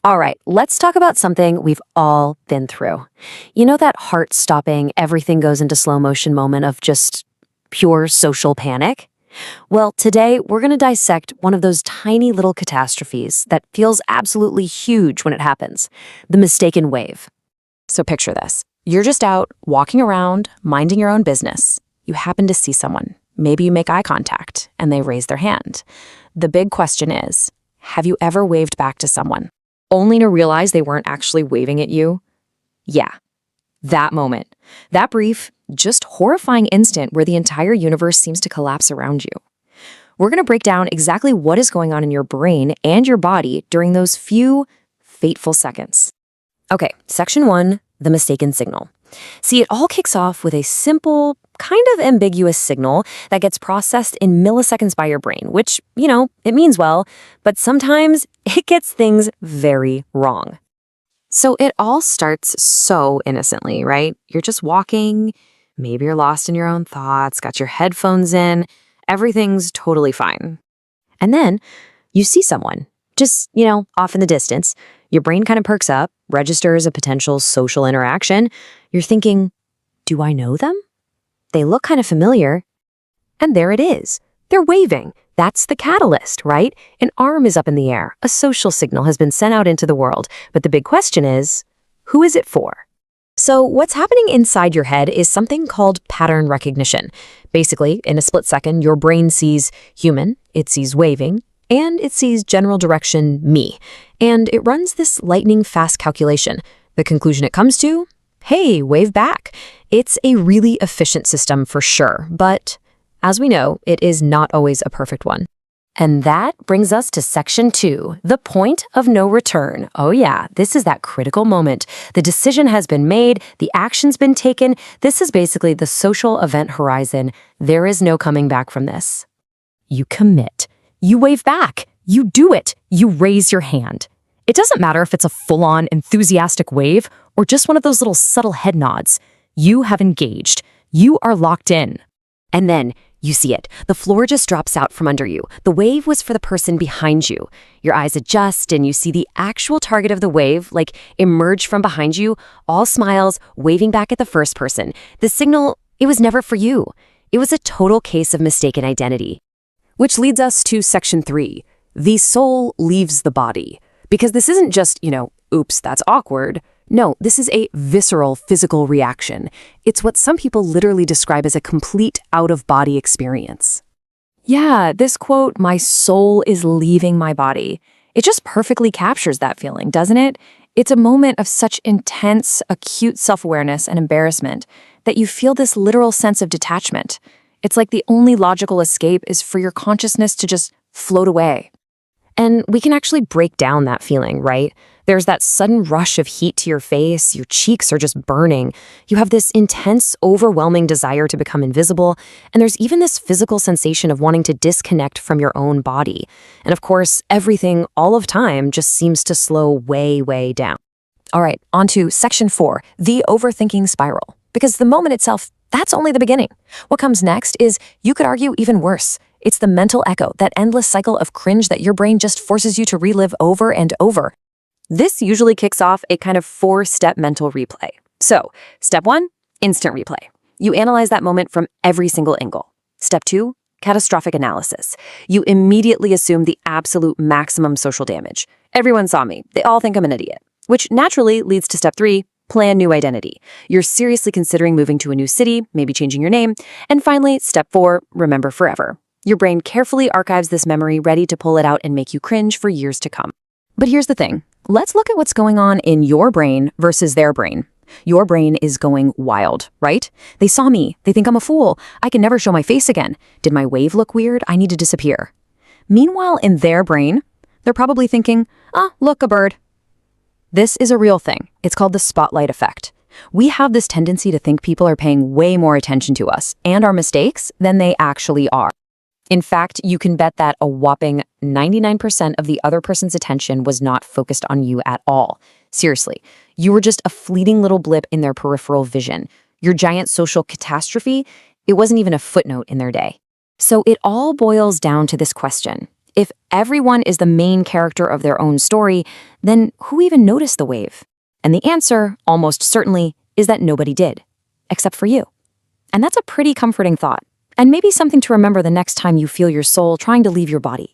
All right, let's talk about something we've all been through. You know that heart-stopping, everything goes into slow motion moment of just pure social panic? Well, today we're going to dissect one of those tiny little catastrophes that feels absolutely huge when it happens, the mistaken wave. So picture this. You're just out, walking around, minding your own business. You happen to see someone. Maybe you make eye contact, and they raise their hand. The big question is, have you ever waved back to someone, only to realize they weren't actually waving at you? Yeah, that moment. That brief, just horrifying instant where the entire universe seems to collapse around you. We're going to break down exactly what is going on in your brain and your body during those few fateful seconds. Okay, section 1, the mistaken signal. See, it all kicks off with a simple, kind of ambiguous signal that gets processed in milliseconds by your brain, which, it means well, but sometimes it gets things very wrong. So it all starts so innocently, right? You're just walking, maybe you're lost in your own thoughts, got your headphones in, everything's totally fine. And then you see someone, just, off in the distance. Your brain kind of perks up, registers a potential social interaction. You're thinking, do I know them? They look kind of familiar. And there it is. They're waving. That's the catalyst, right? An arm is up in the air. A social signal has been sent out into the world. But the big question is, who is it for? So what's happening inside your head is something called pattern recognition. Basically, in a split second, your brain sees human, it sees waving, and it sees general direction, me. And it runs this lightning-fast calculation. The conclusion it comes to? Hey, wave back. It's a really efficient system for sure, but as we know, it is not always a perfect one. And that brings us to section 2, the point of no return. Oh yeah, this is that critical moment. The decision has been made, the action's been taken. This is basically the social event horizon. There is no coming back from this. You commit. You wave back. You do it. You raise your hand. It doesn't matter if it's a full-on enthusiastic wave or just one of those little subtle head nods. You have engaged. You are locked in. And then you see it. The floor just drops out from under you. The wave was for the person behind you. Your eyes adjust and you see the actual target of the wave, emerge from behind you, all smiles, waving back at the first person. The signal, it was never for you. It was a total case of mistaken identity. Which leads us to section 3. The soul leaves the body. Because this isn't just, oops, that's awkward. No, this is a visceral physical reaction. It's what some people literally describe as a complete out-of-body experience. Yeah, this quote, my soul is leaving my body. It just perfectly captures that feeling, doesn't it? It's a moment of such intense, acute self-awareness and embarrassment that you feel this literal sense of detachment. It's like the only logical escape is for your consciousness to just float away. And we can actually break down that feeling, right? There's that sudden rush of heat to your face, your cheeks are just burning. You have this intense, overwhelming desire to become invisible, and there's even this physical sensation of wanting to disconnect from your own body. And of course, everything, all of time, just seems to slow way, way down. All right, on to section 4, the overthinking spiral. Because the moment itself, that's only the beginning. What comes next is, you could argue, even worse. It's the mental echo, that endless cycle of cringe that your brain just forces you to relive over and over. This usually kicks off a kind of 4-step mental replay. So, step 1, instant replay. You analyze that moment from every single angle. Step 2, catastrophic analysis. You immediately assume the absolute maximum social damage. Everyone saw me. They all think I'm an idiot. Which naturally leads to step 3, plan new identity. You're seriously considering moving to a new city, maybe changing your name. And finally, step 4, remember forever. Your brain carefully archives this memory, ready to pull it out and make you cringe for years to come. But here's the thing. Let's look at what's going on in your brain versus their brain. Your brain is going wild, right? They saw me. They think I'm a fool. I can never show my face again. Did my wave look weird? I need to disappear. Meanwhile, in their brain, they're probably thinking, look, a bird. This is a real thing. It's called the spotlight effect. We have this tendency to think people are paying way more attention to us and our mistakes than they actually are. In fact, you can bet that a whopping 99% of the other person's attention was not focused on you at all. Seriously, you were just a fleeting little blip in their peripheral vision. Your giant social catastrophe, it wasn't even a footnote in their day. So it all boils down to this question. If everyone is the main character of their own story, then who even noticed the wave? And the answer, almost certainly, is that nobody did, except for you. And that's a pretty comforting thought, and maybe something to remember the next time you feel your soul trying to leave your body.